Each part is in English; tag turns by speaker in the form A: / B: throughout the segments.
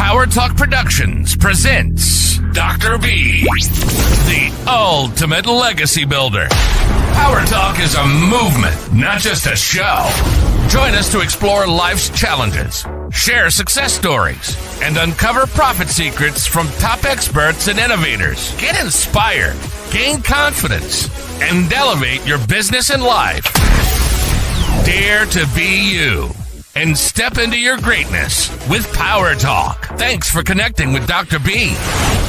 A: PowerTalk Productions presents Dr. B, the ultimate legacy builder. PowerTalk is a movement, not just a show. Join us to explore life's challenges, share success stories, and uncover profit secrets from top experts and innovators. Get inspired, gain confidence, and elevate your business and life. Dare to be you and step into your greatness with PowerTalk. Thanks for connecting with Dr. B.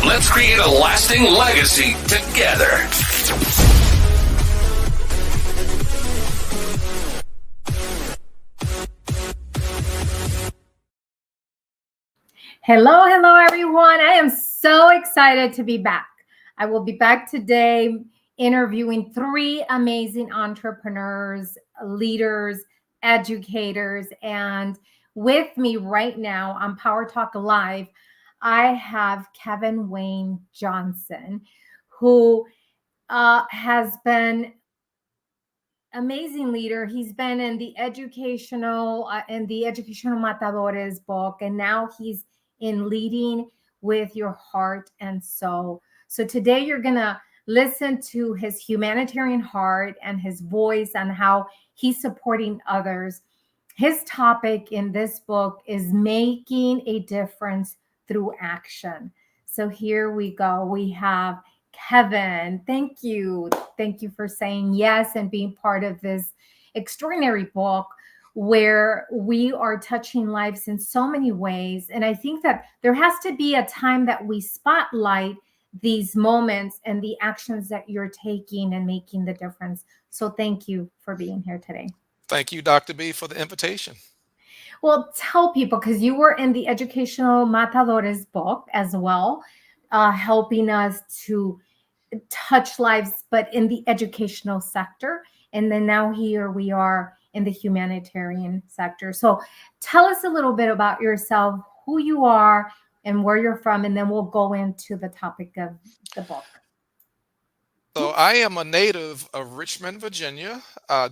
A: Let's create a lasting legacy together.
B: Hello, everyone. I am so excited to be back. I will be back today interviewing three amazing entrepreneurs, leaders, educators, and with me right now on PowerTalk Live, I have Kevin Wayne Johnson, who has been amazing leader. He's been in the educational Matadores book, and now he's in Leading with Your Heart and Soul. So today you're gonna listen to his humanitarian heart and his voice and how he's supporting others. His topic in this book is making a difference through action. So here we go. We have Kevin. Thank you. Thank you for saying yes and being part of this extraordinary book where we are touching lives in so many ways. And I think that there has to be a time that we spotlight these moments and the actions that you're taking and making the difference. So thank you for being here today.
C: Thank you, Dr. B, for the invitation.
B: Well, tell people, because you were in the Educational Matadores book as well, helping us to touch lives, but in the educational sector. And then now here we are in the humanitarian sector. So tell us a little bit about yourself, who you are, and where you're from, and then we'll go into the topic of the book.
C: So I am a native of Richmond, Virginia,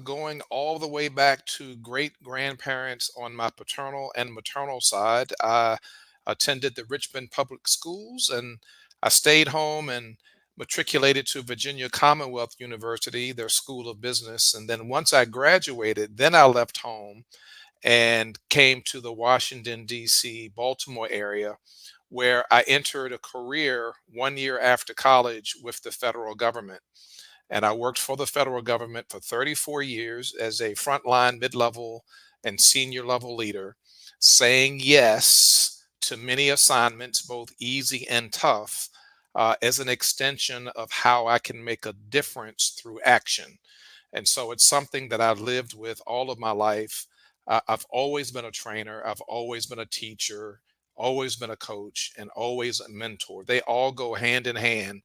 C: going all the way back to great-grandparents on my paternal and maternal side. I attended the Richmond Public Schools, and I stayed home and matriculated to Virginia Commonwealth University, their School of Business. And then once I graduated, then I left home and came to the Washington, D.C., Baltimore area, where I entered a career 1 year after college with the federal government. And I worked for the federal government for 34 years as a frontline, mid-level, and senior level leader, saying yes to many assignments, both easy and tough, as an extension of how I can make a difference through action. And so it's something that I've lived with all of my life. I've always been a trainer. I've always been a teacher, always been a coach, and always a mentor. They all go hand in hand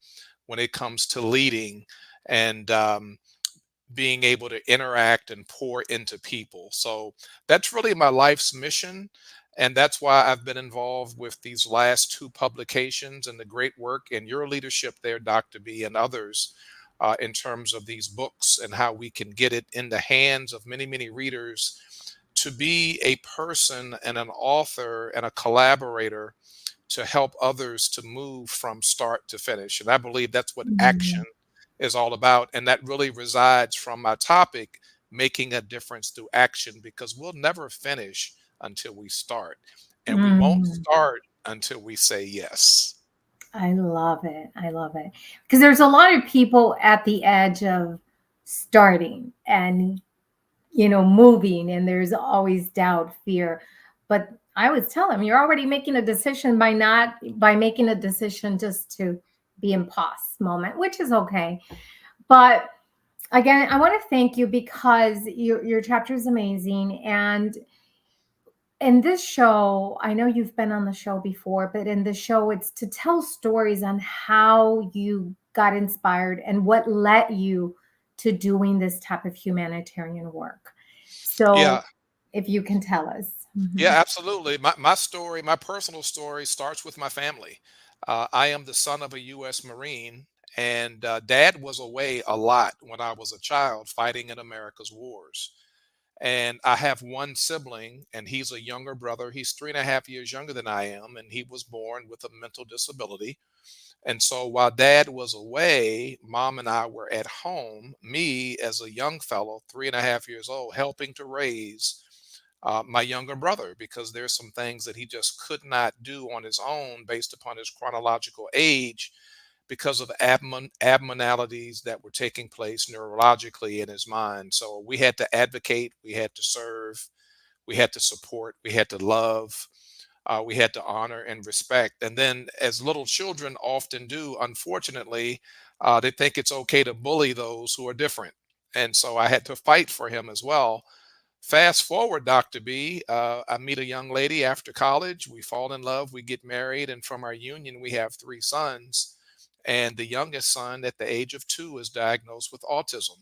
C: when it comes to leading and being able to interact and pour into people. So that's really my life's mission. And that's why I've been involved with these last two publications and the great work and your leadership there, Dr. B, and others in terms of these books and how we can get it in the hands of many, many readers to be a person and an author and a collaborator to help others to move from start to finish. And I believe that's what action is all about. And that really resides from my topic, making a difference through action, because we'll never finish until we start. And we won't start until we say yes.
B: I love it. I love it. Because there's a lot of people at the edge of starting and moving, and there's always doubt, fear. But I always tell them, you're already making a decision by making a decision just to be in pause moment, which is okay. But again, I want to thank you because your chapter is amazing. And in this show, I know you've been on the show before, but in the show, it's to tell stories on how you got inspired and what led you to doing this type of humanitarian work. So if you can tell us.
C: Yeah, absolutely. My story, my personal story starts with my family. I am the son of a U.S. Marine, and Dad was away a lot when I was a child fighting in America's wars. And I have one sibling, and he's a younger brother. He's 3.5 years younger than I am, and he was born with a mental disability. And so while dad was away, mom and I were at home, me as a young fellow, 3.5 years old, helping to raise my younger brother, because there's some things that he just could not do on his own based upon his chronological age, because of abnormalities that were taking place neurologically in his mind. So we had to advocate, we had to serve, we had to support, we had to love, we had to honor and respect. And then, as little children often do, unfortunately, they think it's okay to bully those who are different. And so I had to fight for him as well. Fast forward, Dr. B, I meet a young lady after college. We fall in love, we get married, and from our union, we have 3 sons. And the youngest son, at the age of 2, is diagnosed with autism.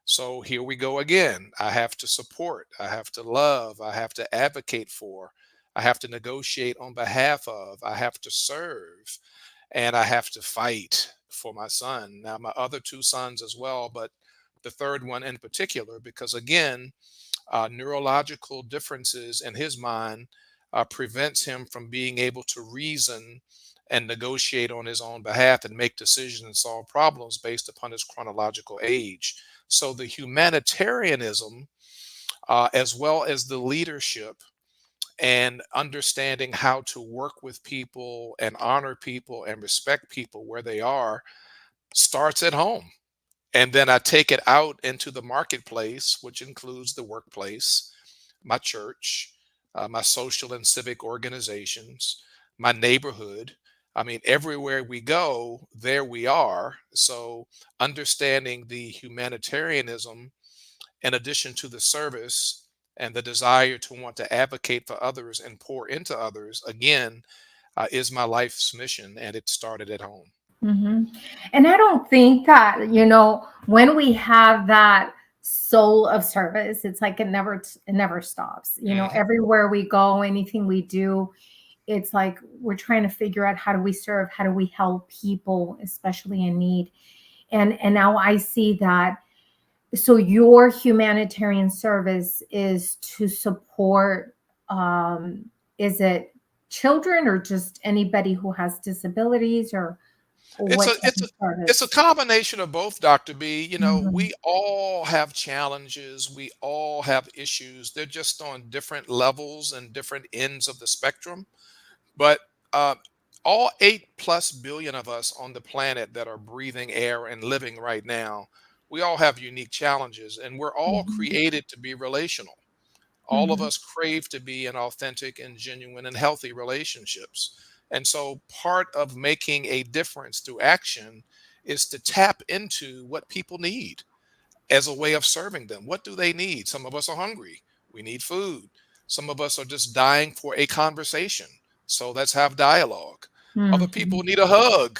C: So here we go again. I have to support, I have to love, I have to advocate for, I have to negotiate on behalf of, I have to serve, and I have to fight for my son. Now, my other 2 sons as well, but the third one in particular, because again, neurological differences in his mind prevents him from being able to reason and negotiate on his own behalf and make decisions and solve problems based upon his chronological age. So the humanitarianism, as well as the leadership and understanding how to work with people and honor people and respect people where they are, starts at home. And then I take it out into the marketplace, which includes the workplace, my church, my social and civic organizations, my neighborhood. I mean, everywhere we go, there we are. So, understanding the humanitarianism, in addition to the service and the desire to want to advocate for others and pour into others, again, is my life's mission. And it started at home.
B: hmm And I don't think that, when we have that soul of service, it's like it never stops.
C: Mhm.
B: Everywhere we go, anything we do, it's like we're trying to figure out, how do we serve, how do we help people, especially in need. And now I see that. So your humanitarian service is to support, is it children or just anybody who has disabilities, or
C: It's
B: what
C: a
B: type
C: it's
B: of
C: a it's a
B: service?
C: combination of both, Dr. B.
B: Mhm.
C: We all have challenges. We all have issues. They're just on different levels and different ends of the spectrum. But uh, all 8+ billion of us on the planet that are breathing air and living right now, we all have unique challenges, and we're all
B: Mhm.
C: created to be relational. All of
B: Mhm.
C: us crave to be in authentic and genuine and healthy relationships. And so part of making a difference through action is to tap into what people need as a way of serving them. What do they need? Some of us are hungry. We need food. Some of us are just dying for a conversation. So let's have dialogue. Other people
B: Mhm.
C: need a hug.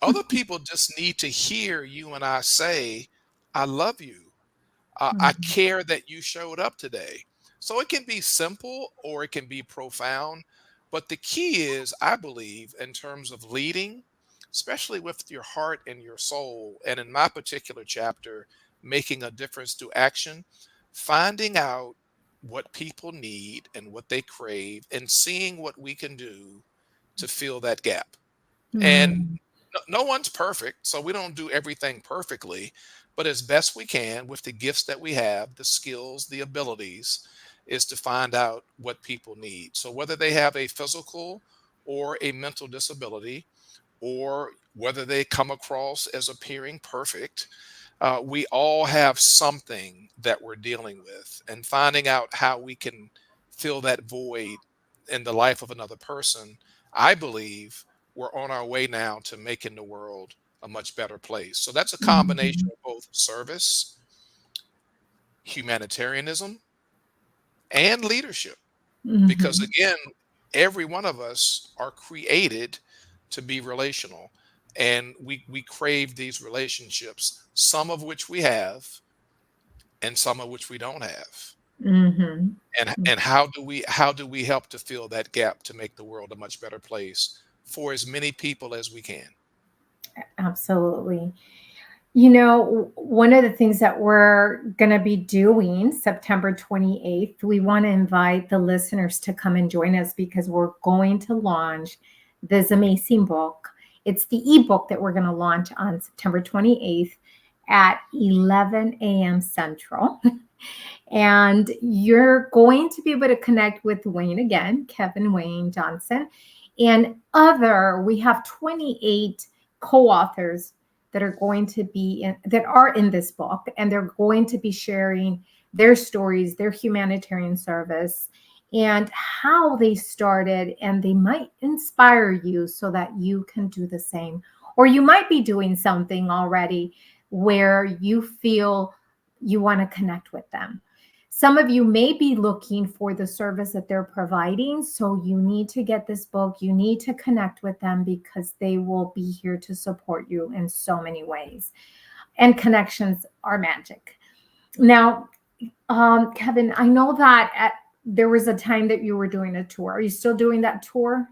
C: Other people just need to hear you and I say, I love you. I
B: Mhm.
C: care that you showed up today. So it can be simple or it can be profound. But the key is, I believe, in terms of leading, especially with your heart and your soul, and in my particular chapter, making a difference through action, finding out what people need and what they crave, and seeing what we can do to fill that gap. And
B: Mhm.
C: no one's perfect, so we don't do everything perfectly, but as best we can with the gifts that we have, the skills, the abilities, is to find out what people need. So whether they have a physical or a mental disability, or whether they come across as appearing perfect, we all have something that we're dealing with, and finding out how we can fill that void in the life of another person. I believe we're on our way now to making the world a much better place. So that's a combination
B: Mhm.
C: of both service, humanitarianism, and leadership. Because
B: Mhm.
C: again, every one of us are created to be relational, and we crave these relationships, some of which we have and some of which we don't have.
B: Mhm.
C: And how do we help to fill that gap to make the world a much better place for as many people as we can?
B: Absolutely. One of the things that we're going to be doing September 28th, we want to invite the listeners to come and join us because we're going to launch this amazing book. It's the ebook that we're going to launch on September 28th at 11 a.m. Central. And you're going to be able to connect with Wayne again, Kevin Wayne Johnson, and we have 28 co-authors that are going to be that are in this book, and they're going to be sharing their stories, their humanitarian service, and how they started, and they might inspire you so that you can do the same. Or you might be doing something already where you feel you want to connect with them. Some of you may be looking for the service that they're providing, so you need to get this book. You need to connect with them because they will be here to support you in so many ways. And connections are magic. Now, Kevin, I know that there was a time that you were doing a tour. Are you still doing that tour?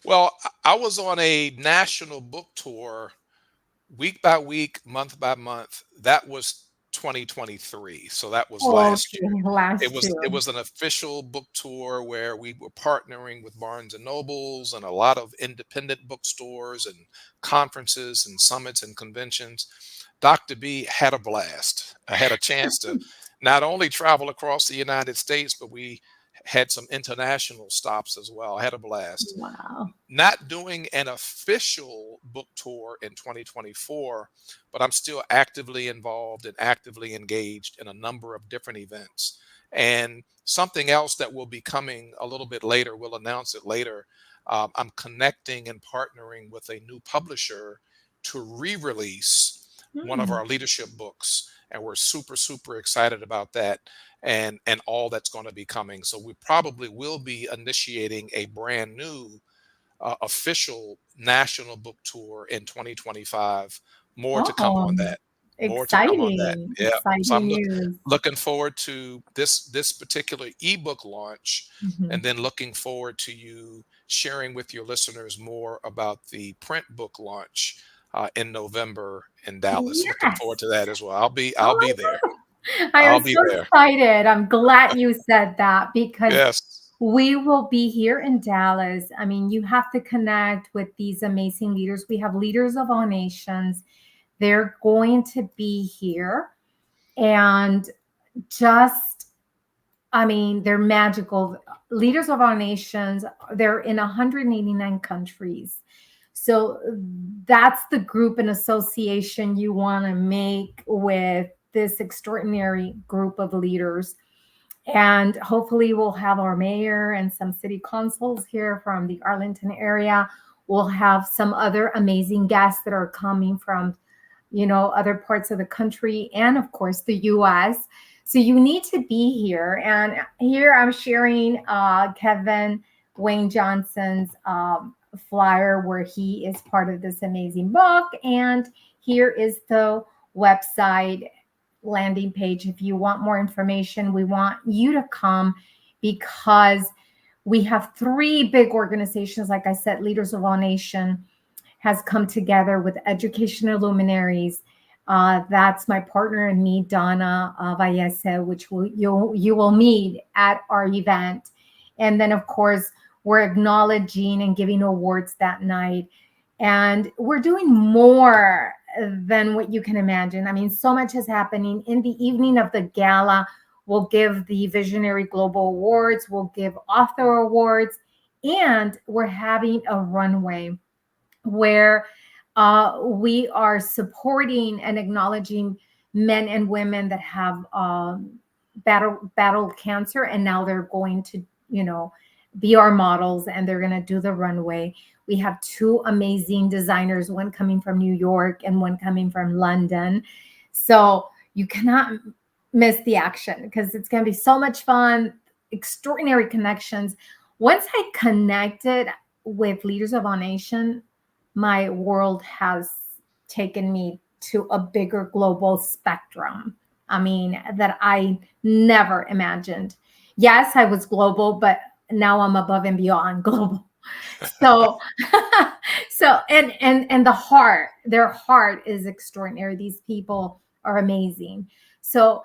C: Well, I was on a national book tour week by week, month by month. That was 2023. So that was last year.
B: Okay,
C: It
B: last
C: was
B: year.
C: it was an official book tour where we were partnering with Barnes and Nobles and a lot of independent bookstores and conferences and summits and conventions. Dr. B had a blast. I had a chance to not only travel across the United States, but we had some international stops as well. I had a blast.
B: Wow.
C: Not doing an official book tour in 2024, but I'm still actively involved and actively engaged in a number of different events. And something else that will be coming a little bit later, we'll announce it later. I'm connecting and partnering with a new publisher to re-release one of our leadership books, and we're super, super excited about that and all that's going to be coming. So we probably will be initiating a brand new official national book tour in 2025. More to come on
B: Oh,
C: that. More to come on that.
B: exciting,
C: Yeah. So
B: exciting
C: I'm
B: news.
C: looking forward to this particular ebook launch, and
B: Mhm.
C: then looking forward to you sharing with your listeners more about the print book launch in November in Dallas. Looking forward
B: Yes.
C: to that as well. I'll
B: Oh
C: be there.
B: my God. I
C: I'll
B: am
C: be
B: so
C: there.
B: excited. I'm glad you said that because
C: Yes.
B: we will be here in Dallas. I mean, you have to connect with these amazing leaders. We have leaders of all nations. They're going to be here and just, I mean, they're magical. Leaders of our nations, they're in 189 countries. So that's the group and association you want to make with this extraordinary group of leaders. And hopefully, we'll have our mayor and some city councils here from the Arlington area. We'll have some other amazing guests that are coming from, other parts of the country and, of course, the US. So you need to be here. And here I'm sharing Kevin Wayne Johnson's flyer where he is part of this amazing book. And here is the website landing page. If you want more information, we want you to come because we have three big organizations. Like I said, Leaders of All Nation has come together with educational luminaries. That's my partner and me, Donna Vallese, which you will meet at our event. And then, of course, we're acknowledging and giving awards that night. And we're doing more than what you can imagine. I mean, so much is happening. In the evening of the gala, we'll give the Visionary Global Awards, we'll give author awards, and we're having a runway where we are supporting and acknowledging men and women that have battled cancer, and now they're going to, be our models, and they're going to do the runway. We have two amazing designers, one coming from New York and one coming from London. So you cannot miss the action because it's going to be so much fun, extraordinary connections. Once I connected with Leaders of Our Nation, my world has taken me to a bigger global spectrum. I mean, that I never imagined. Yes, I was global, but now I'm above and beyond global. So, and their heart is extraordinary. These people are amazing. So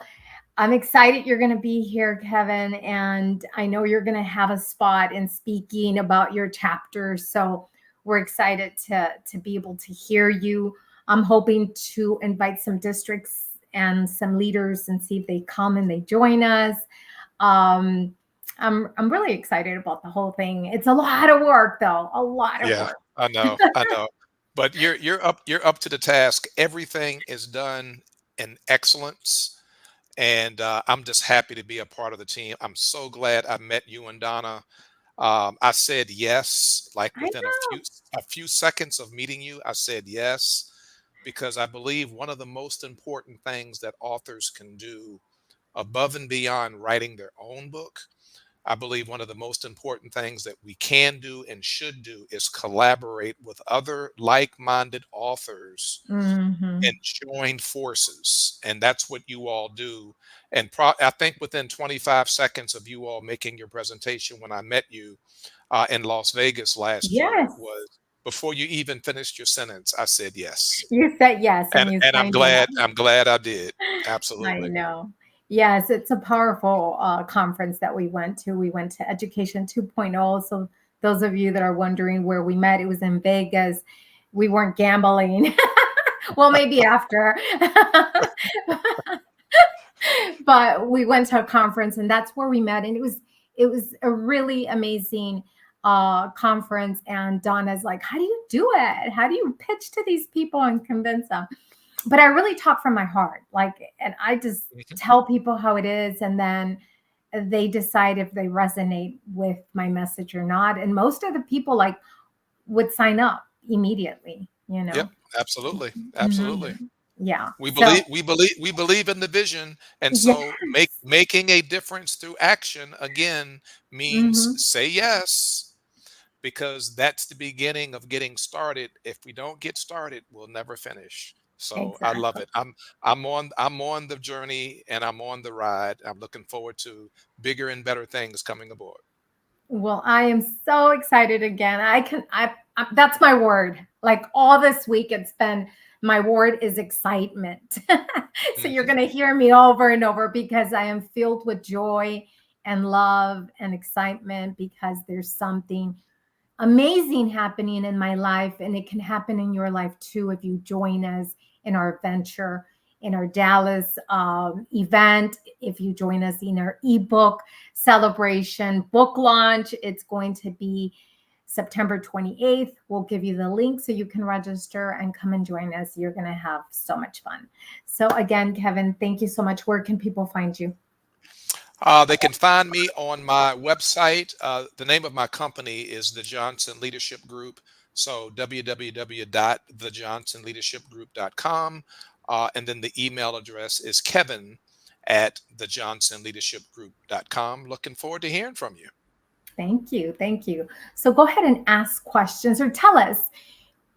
B: I'm excited you're going to be here, Kevin. And I know you're going to have a spot in speaking about your chapter. So we're excited to be able to hear you. I'm hoping to invite some districts and some leaders and see if they come and they join us. I'm really excited about the whole thing. It's a lot of work, though. A lot of work.
C: I know. But you're up to the task. Everything is done in excellence, and I'm just happy to be a part of the team. I'm so glad I met you and Donna. I said yes, like within a few seconds of meeting you. I said yes, because I believe one of the most important things that authors can do, above and beyond writing their own book, I believe one of the most important things that we can do and should do is collaborate with other like-minded authors and join forces. And that's what you all do. And I think within 25 seconds of you all making your presentation when I met you in Las Vegas last year, was before you even finished your sentence, I said yes.
B: You said yes.
C: And I'm glad I did. Absolutely.
B: I know. Yes, it's a powerful conference that we went to. We went to Education 2.0. So those of you that are wondering where we met, it was in Vegas. We weren't gambling. Well, maybe after. But we went to a conference, and that's where we met. And it was a really amazing conference. And Donna's like, how do you do it? How do you pitch to these people and convince them? But I really talk from my heart, and I just tell people how it is. And then they decide if they resonate with my message or not. And most of the people would sign up immediately,
C: Yep, absolutely. Absolutely.
B: Yeah.
C: We believe in the vision. And so making a difference through action again means say yes, because that's the beginning of getting started. If we don't get started, we'll never finish. So I love it. I'm on the journey, and I'm on the ride. I'm looking forward to bigger and better things coming aboard. Well,
B: I am so excited again. That's my word. All this week, it's been, my word is excitement. So you're going to hear me over and over, because I am filled with joy and love and excitement, because there's something amazing happening in my life, and it can happen in your life too if you join us in our venture, in our Dallas event. If you join us in our ebook celebration book launch, it's going to be September 28th. We'll give you the link so you can register and come and join us. You're going to have so much fun. So again, Kevin, thank you so much. Where can people find you?
C: They can find me on my website. The name of my company is the Johnson Leadership Group. So www.thejohnsonleadershipgroup.com. And then the email address is kevin@thejohnsonleadershipgroup.com. Looking forward to hearing from you.
B: Thank you. Thank you. So go ahead and ask questions, or tell us,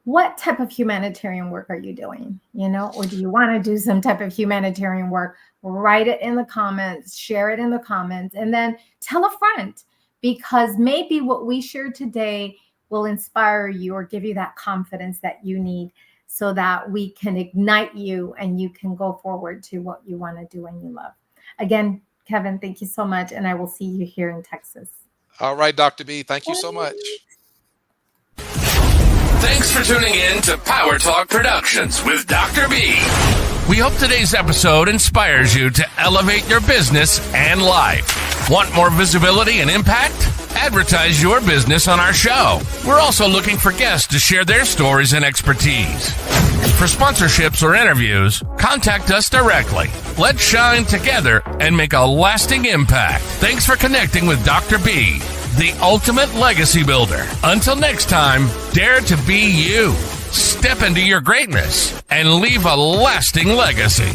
B: what type of humanitarian work are you doing? Or do you want to do some type of humanitarian work? Write it in the comments, share it in the comments, and then tell a friend, because maybe what we shared today will inspire you or give you that confidence that you need, so that we can ignite you and you can go forward to what you want to do and you love. Again, Kevin, thank you so much. And I will see you here in Texas.
C: All right, Dr. B, thank you so much.
A: Thanks for tuning in to PowerTalk Productions with Dr. B. We hope today's episode inspires you to elevate your business and life. Want more visibility and impact? Advertise your business on our show. We're also looking for guests to share their stories and expertise. For sponsorships or interviews, contact us directly. Let's shine together and make a lasting impact. Thanks for connecting with Dr. B, the ultimate legacy builder. Until next time, dare to be you. Step into your greatness and leave a lasting legacy.